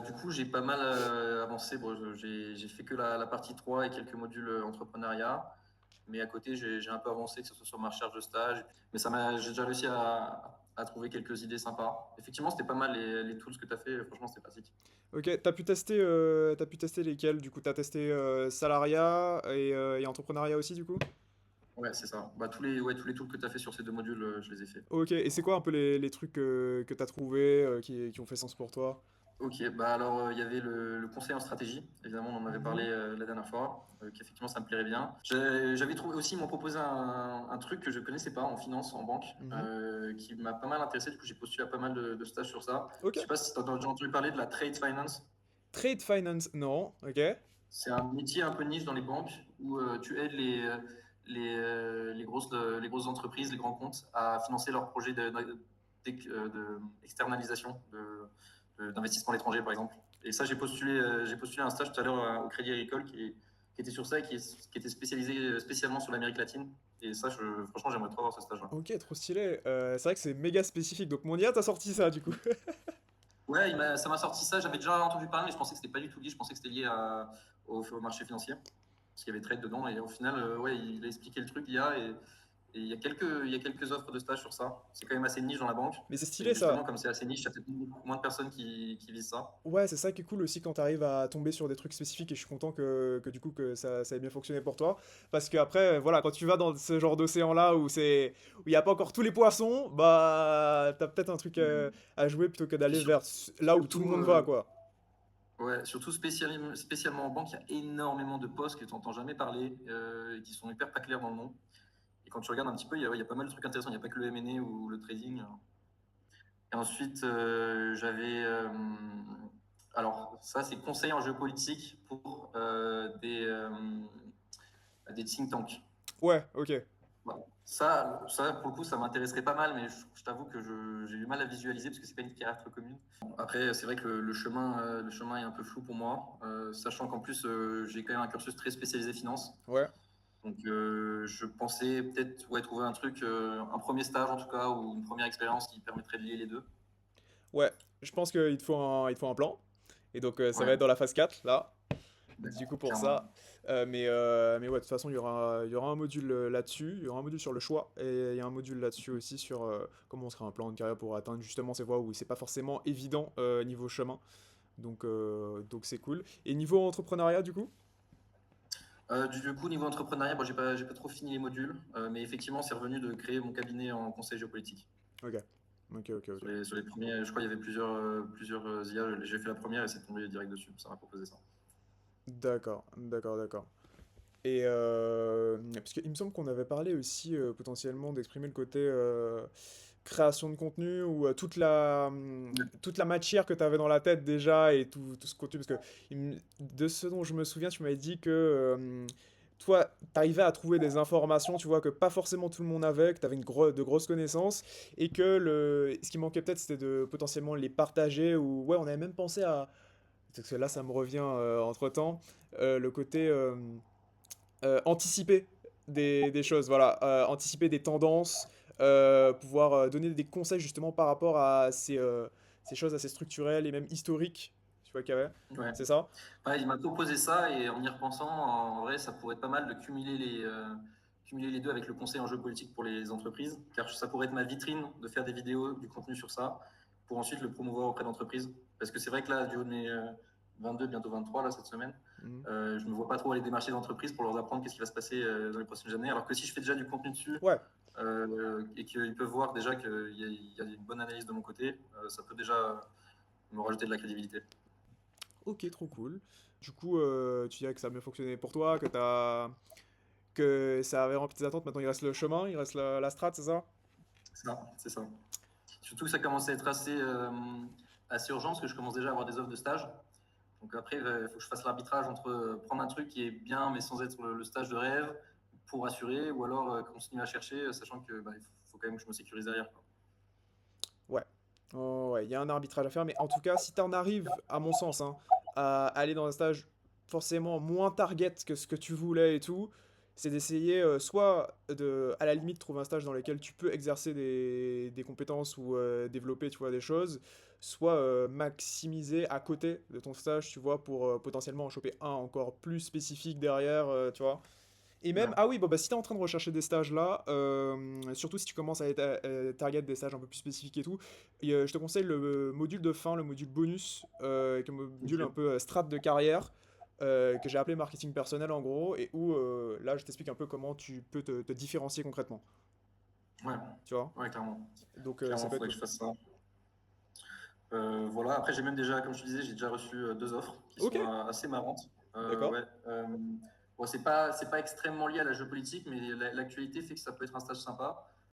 Du coup, j'ai pas mal avancé. Bon, j'ai fait que la partie 3 et quelques modules entrepreneuriat. Mais à côté, j'ai un peu avancé, que ce soit sur ma recherche de stage. Mais j'ai déjà réussi à trouver quelques idées sympas. Effectivement, c'était pas mal les tools que tu as fait. Franchement, c'était pratique. Ok, t'as pu tester lesquels? Du coup, t'as testé salariat et entrepreneuriat aussi, du coup? Ouais, c'est ça. Bah, tous les tools que tu as fait sur ces deux modules, je les ai fait. Ok, et c'est quoi un peu les trucs que t'as trouvés qui ont fait sens pour toi? Ok, bah alors il y avait le conseil en stratégie, évidemment on en avait parlé Mhm, la dernière fois, qu'effectivement ça me plairait bien. J'avais trouvé aussi, ils m'ont proposé un truc que je connaissais pas en finance, en banque, mhm. qui m'a pas mal intéressé, du coup j'ai postulé à pas mal de stages sur ça. Ok. Je sais pas si tu as déjà entendu parler de la trade finance. Trade finance, non, ok. C'est un métier un peu niche dans les banques où tu aides les grosses entreprises, les grands comptes à financer leurs projets de externalisation d'investissement à l'étranger, par exemple. Et ça, j'ai postulé un stage tout à l'heure au Crédit Agricole qui était sur ça et qui était spécialisé spécialement sur l'Amérique latine. Et ça, franchement, j'aimerais trop avoir ce stage-là. Ok, trop stylé. C'est vrai que c'est méga spécifique, donc mon IA t'as sorti ça, du coup. Ouais, ça m'a sorti ça. J'avais déjà entendu parler, mais je pensais que c'était pas du tout lié. Je pensais que c'était lié au marché financier. Parce qu'il y avait trade dedans. Et au final, ouais, il a expliqué le truc, l'IA. Et il y a quelques offres de stage sur ça. C'est quand même assez niche dans la banque. Mais c'est Et stylé, justement, ça. comme c'est assez niche, il y a peut-être moins de personnes qui visent ça. Ouais, c'est ça qui est cool aussi quand t'arrives à tomber sur des trucs spécifiques et je suis content que du coup que ça ait bien fonctionné pour toi. Parce qu'après, voilà, quand tu vas dans ce genre d'océan-là où il n'y a pas encore tous les poissons, bah t'as peut-être un truc à jouer plutôt que Et d'aller vers là où tout le surtout, monde va, quoi. ouais, surtout spécialement en banque, il y a énormément de postes que tu n'entends jamais parler, et qui sont hyper pas clairs dans le nom. Et quand tu regardes un petit peu, il y a pas mal de trucs intéressants. Il n'y a pas que le M&A ou le trading. Et ensuite, alors, ça, c'est conseil en géopolitique pour des think tanks. Ouais, ok. Voilà. Pour le coup, ça m'intéresserait pas mal, mais je t'avoue que j'ai du mal à visualiser parce que c'est pas une carrière très commune. Après, c'est vrai que le chemin est un peu flou pour moi, sachant qu'en plus, j'ai quand même un cursus très spécialisé finance. Ouais. Donc, je pensais peut-être ouais, trouver un truc, un premier stage en tout cas, ou une première expérience qui permettrait de lier les deux. Ouais, je pense il te faut un plan. Et donc ça va Ouais, être dans la phase 4 là. Du coup d'accord, pour ça. clairement. Mais ouais, de toute façon, il y aura un module là-dessus, il y aura un module sur le choix, et il y a un module là-dessus aussi sur comment on serait un plan de carrière pour atteindre justement ces voies où c'est pas forcément évident niveau chemin. Donc c'est cool. Et niveau entrepreneuriat du coup? Du coup, niveau entrepreneuriat, bon, j'ai pas trop fini les modules, mais effectivement, c'est revenu de créer mon cabinet en conseil géopolitique. Ok. Ok, ok, ok. Sur les premiers, je crois qu'il y avait plusieurs IA. J'ai fait la première et c'est tombé direct dessus. Ça m'a proposé ça. D'accord, d'accord, d'accord. Et parce qu'il me semble qu'on avait parlé aussi potentiellement d'exprimer le côté création de contenu ou toute la matière que tu avais dans la tête déjà et tout ce contenu. Parce que de ce dont je me souviens, tu m'avais dit que toi, tu arrivais à trouver des informations, tu vois, que pas forcément tout le monde avait, que tu avais de grosses connaissances et que ce qui manquait peut-être c'était de potentiellement les partager ou ouais, on avait même pensé à. Parce que là, ça me revient entre-temps, le côté anticiper des choses, voilà, anticiper des tendances, pouvoir donner des conseils justement par rapport à ces choses assez structurelles et même historiques, tu vois qu'il y avait, Ouais. c'est ça? Ouais, il m'a proposé ça et en y repensant, en vrai, ça pourrait être pas mal de cumuler les deux avec le conseil en géopolitique pour les entreprises, car ça pourrait être ma vitrine de faire des vidéos, du contenu sur ça, pour ensuite le promouvoir auprès d'entreprises. Parce que c'est vrai que là, du haut de mes 22, bientôt 23, là, cette semaine, Mhm. je ne me vois pas trop aller démarcher d'entreprises pour leur apprendre qu'est-ce qui va se passer dans les prochaines années. Alors que si je fais déjà du contenu dessus Ouais, et qu'ils peuvent voir déjà qu'il y a une bonne analyse de mon côté, ça peut déjà me rajouter de la crédibilité. ok, trop cool. Du coup, tu dirais que ça a bien fonctionné pour toi, que ça avait rempli tes attentes, maintenant il reste le chemin, il reste la strat, c'est ça? C'est ça, c'est ça. Surtout que ça commence à être assez urgent parce que je commence déjà à avoir des offres de stage. Donc après, il faut que je fasse l'arbitrage entre prendre un truc qui est bien mais sans être le stage de rêve pour assurer ou alors continuer à chercher sachant que il faut quand même que je me sécurise derrière, quoi. Ouais. Oh, ouais, il y a un arbitrage à faire, mais en tout cas, si tu en arrives, à mon sens, hein, à aller dans un stage forcément moins target que ce que tu voulais et tout, c'est d'essayer soit à la limite, trouver un stage dans lequel tu peux exercer des compétences ou développer, tu vois, des choses, soit maximiser à côté de ton stage, tu vois, pour potentiellement en choper un encore plus spécifique derrière, tu vois. Et même, Ouais, ah oui, bon, bah, si tu es en train de rechercher des stages là, surtout si tu commences à être target des stages un peu plus spécifiques et tout, je te conseille le module de fin, le module bonus, qui est un module un ok. peu strat de carrière, que j'ai appelé marketing personnel en gros, et où là je t'explique un peu comment tu peux te différencier concrètement, Ouais, tu vois. ouais, clairement. Donc ça Clairement, peut être faudrait que cool. je fasse ça. Voilà, après j'ai même déjà, comme je te disais, j'ai déjà reçu deux offres qui Ok, sont assez marrantes. d'accord. Ouais, bon, c'est pas extrêmement lié à la géopolitique, mais l'actualité fait que ça peut être un stage sympa.